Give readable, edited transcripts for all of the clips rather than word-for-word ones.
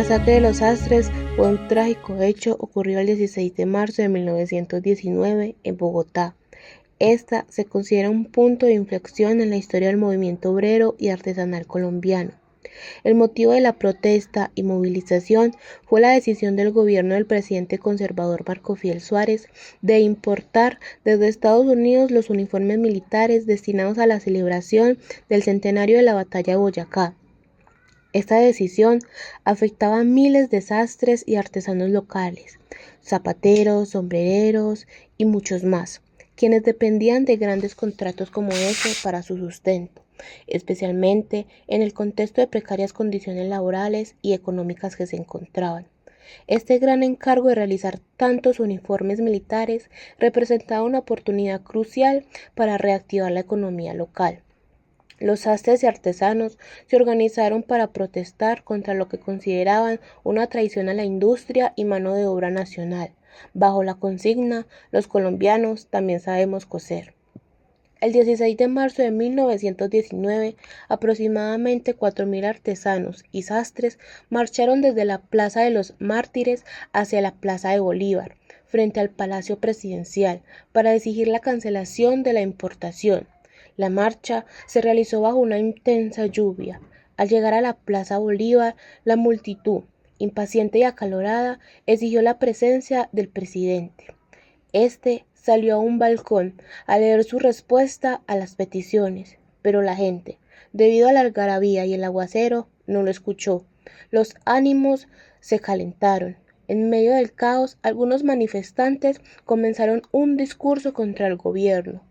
masacre de los Sastres fue un trágico hecho ocurrido el 16 de marzo de 1919 en Bogotá. Esta se considera un punto de inflexión en la historia del movimiento obrero y artesanal colombiano. El motivo de la protesta y movilización fue la decisión del gobierno del presidente conservador Marco Fidel Suárez de importar desde Estados Unidos los uniformes militares destinados a la celebración del centenario de la batalla de Boyacá. Esta decisión afectaba a miles de sastres y artesanos locales, zapateros, sombrereros y muchos más, quienes dependían de grandes contratos como ese para su sustento, especialmente en el contexto de precarias condiciones laborales y económicas que se encontraban. Este gran encargo de realizar tantos uniformes militares representaba una oportunidad crucial para reactivar la economía local. Los sastres y artesanos se organizaron para protestar contra lo que consideraban una traición a la industria y mano de obra nacional, bajo la consigna "Los colombianos también sabemos coser". El 16 de marzo de 1919, aproximadamente 4.000 artesanos y sastres marcharon desde la Plaza de los Mártires hacia la Plaza de Bolívar, frente al Palacio Presidencial, para exigir la cancelación de la importación. La marcha se realizó bajo una intensa lluvia. Al llegar a la Plaza Bolívar, la multitud, impaciente y acalorada, exigió la presencia del presidente. Este salió a un balcón a leer su respuesta a las peticiones, pero la gente, debido a la algarabía y el aguacero, no lo escuchó. Los ánimos se calentaron. En medio del caos, algunos manifestantes comenzaron un discurso contra el gobierno.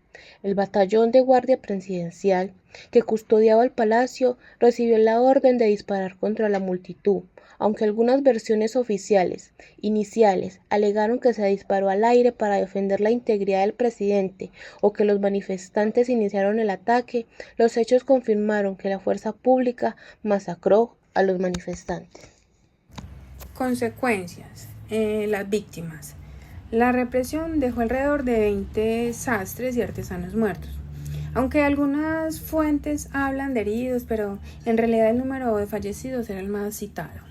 El batallón de guardia presidencial, que custodiaba el palacio, recibió la orden de disparar contra la multitud, aunque algunas versiones oficiales iniciales alegaron que se disparó al aire para defender la integridad del presidente o que los manifestantes iniciaron el ataque. Los hechos confirmaron que la fuerza pública masacró a los manifestantes. Consecuencias. Las víctimas. La represión dejó alrededor de 20 sastres y artesanos muertos. Aunque algunas fuentes hablan de heridos, pero en realidad el número de fallecidos era el más citado.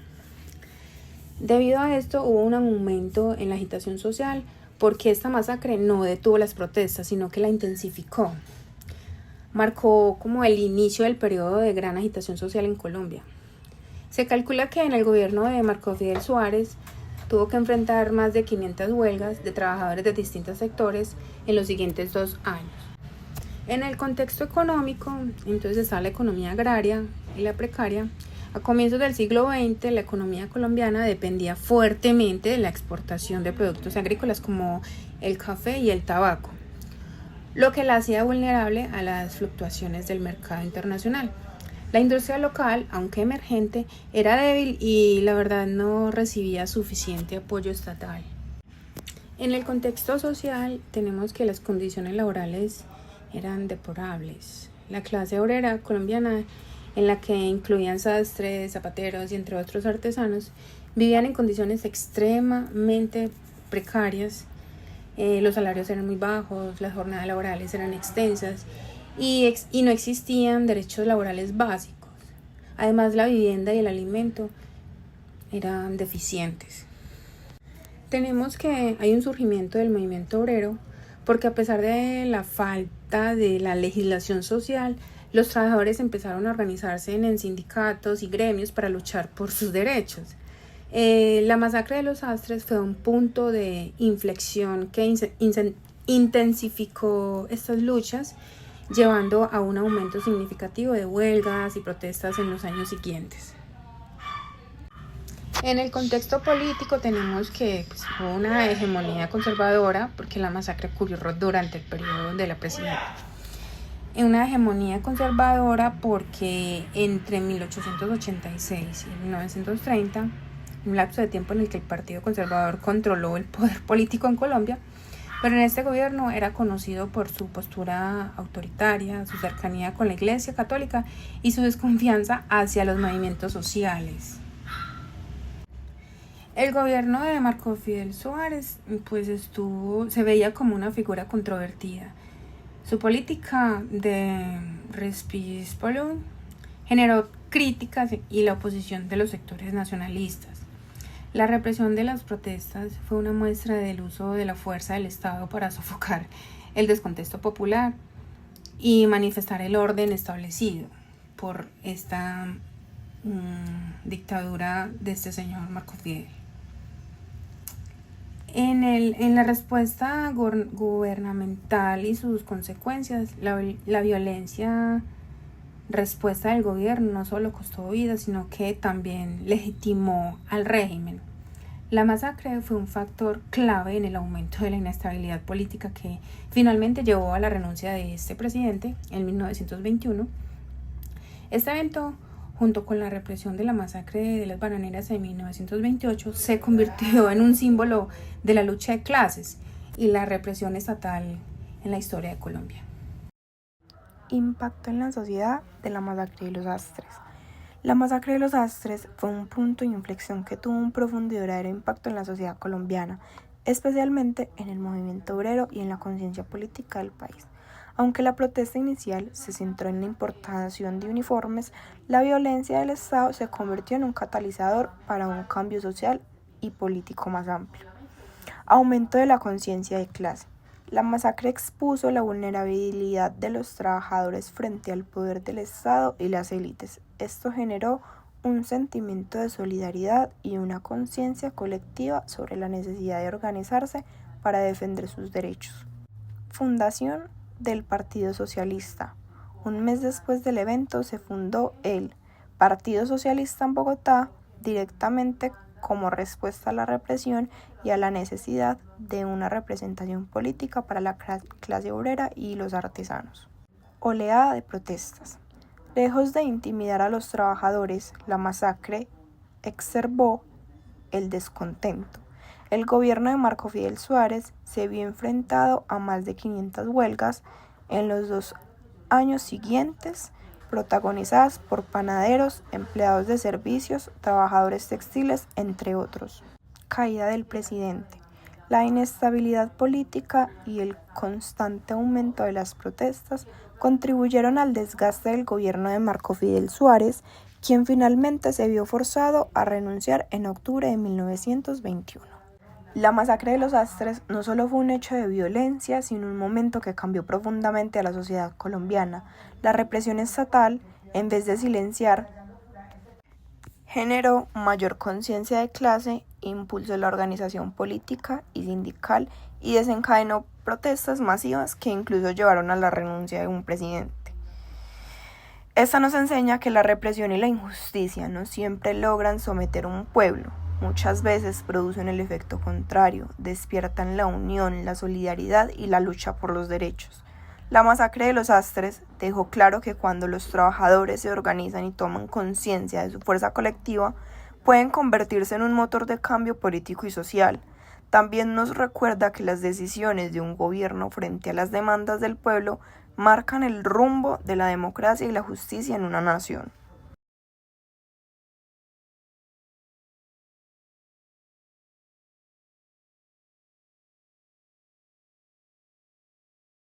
Debido a esto hubo un aumento en la agitación social, porque esta masacre no detuvo las protestas, sino que la intensificó. Marcó como el inicio del periodo de gran agitación social en Colombia. Se calcula que en el gobierno de Marco Fidel Suárez tuvo que enfrentar más de 500 huelgas de trabajadores de distintos sectores en los siguientes 2 años. En el contexto económico, entonces está la economía agraria y la precaria. A comienzos del siglo XX, la economía colombiana dependía fuertemente de la exportación de productos agrícolas como el café y el tabaco, lo que la hacía vulnerable a las fluctuaciones del mercado internacional. La industria local, aunque emergente, era débil y la verdad no recibía suficiente apoyo estatal. En el contexto social tenemos que las condiciones laborales eran deplorables. La clase obrera colombiana, en la que incluían sastres, zapateros y entre otros artesanos, vivían en condiciones extremadamente precarias. Los salarios eran muy bajos, las jornadas laborales eran extensas y no existían derechos laborales básicos. Además, la vivienda y el alimento eran deficientes. Tenemos que hay un surgimiento del movimiento obrero porque a pesar de la falta de la legislación social, los trabajadores empezaron a organizarse en sindicatos y gremios para luchar por sus derechos. La masacre de los sastres fue un punto de inflexión que intensificó estas luchas, llevando a un aumento significativo de huelgas y protestas en los años siguientes. En el contexto político tenemos que hubo una hegemonía conservadora, porque la masacre ocurrió durante el periodo de la presidencia. Una hegemonía conservadora porque entre 1886 y 1930, un lapso de tiempo en el que el Partido Conservador controló el poder político en Colombia, pero en este gobierno era conocido por su postura autoritaria, su cercanía con la Iglesia Católica y su desconfianza hacia los movimientos sociales. El gobierno de Marco Fidel Suárez se veía como una figura controvertida. Su política de Respis generó críticas y la oposición de los sectores nacionalistas. La represión de las protestas fue una muestra del uso de la fuerza del Estado para sofocar el descontento popular y manifestar el orden establecido por esta dictadura de este señor Marcos Fidel. En la respuesta gubernamental y sus consecuencias, la violencia respuesta del gobierno no solo costó vidas, sino que también legitimó al régimen. La masacre fue un factor clave en el aumento de la inestabilidad política que finalmente llevó a la renuncia de este presidente en 1921. Este evento, junto con la represión de la masacre de las bananeras en 1928, se convirtió en un símbolo de la lucha de clases y la represión estatal en la historia de Colombia. Impacto en la sociedad de la masacre de los Astres. La masacre de los Astres fue un punto de inflexión que tuvo un profundo y duradero impacto en la sociedad colombiana, especialmente en el movimiento obrero y en la conciencia política del país. Aunque la protesta inicial se centró en la importación de uniformes, la violencia del Estado se convirtió en un catalizador para un cambio social y político más amplio. Aumento de la conciencia de clase. La masacre expuso la vulnerabilidad de los trabajadores frente al poder del Estado y las élites. Esto generó un sentimiento de solidaridad y una conciencia colectiva sobre la necesidad de organizarse para defender sus derechos. Fundación del Partido Socialista. Un mes después del evento se fundó el Partido Socialista en Bogotá, directamente como respuesta a la represión y a la necesidad de una representación política para la clase obrera y los artesanos. Oleada de protestas. Lejos de intimidar a los trabajadores, la masacre exacerbó el descontento. El gobierno de Marco Fidel Suárez se vio enfrentado a más de 500 huelgas en los 2 años siguientes, protagonizadas por panaderos, empleados de servicios, trabajadores textiles, entre otros. Caída del presidente. La inestabilidad política y el constante aumento de las protestas contribuyeron al desgaste del gobierno de Marco Fidel Suárez, quien finalmente se vio forzado a renunciar en octubre de 1921. La masacre de los Astres no solo fue un hecho de violencia, sino un momento que cambió profundamente a la sociedad colombiana. La represión estatal, en vez de silenciar, generó mayor conciencia de clase, impulsó la organización política y sindical y desencadenó protestas masivas que incluso llevaron a la renuncia de un presidente. Esta nos enseña que la represión y la injusticia no siempre logran someter a un pueblo. Muchas veces producen el efecto contrario, despiertan la unión, la solidaridad y la lucha por los derechos. La masacre de los Astres dejó claro que cuando los trabajadores se organizan y toman conciencia de su fuerza colectiva, pueden convertirse en un motor de cambio político y social. También nos recuerda que las decisiones de un gobierno frente a las demandas del pueblo marcan el rumbo de la democracia y la justicia en una nación.